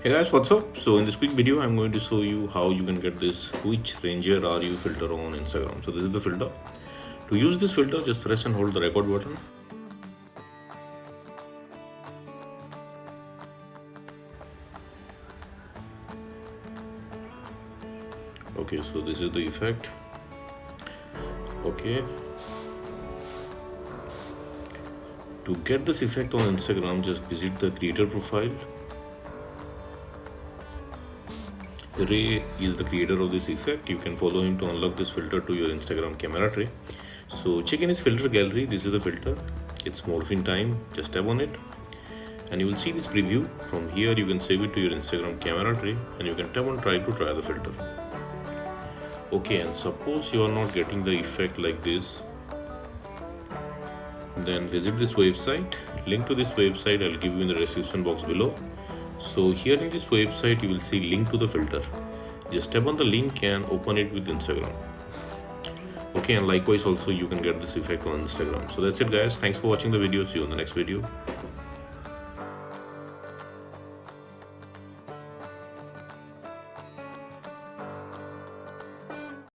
Hey guys, what's up? So in this quick video, I'm going to show you how you can get this which Ranger are you filter on Instagram. So this is the filter. To use this filter, just press and hold the record button. Okay, so this is the effect. Okay. To get this effect on Instagram, just visit the creator profile. Ray is the creator of this effect. You can follow him to unlock this filter to your Instagram camera tray. So check in his filter gallery. This is the filter. It's morphing time. Just tap on it and you will see this preview. From here you can save it to your Instagram camera tray and you can tap on try to try the filter. Okay, and suppose you are not getting the effect like this, then visit this website. Link to this website I'll give you in the description box below. So here in this website you will see link to the filter. Just tap on the link and open it with Instagram. Okay, and likewise also you can get this effect on Instagram. So that's it guys. Thanks for watching the video. See you in the next video.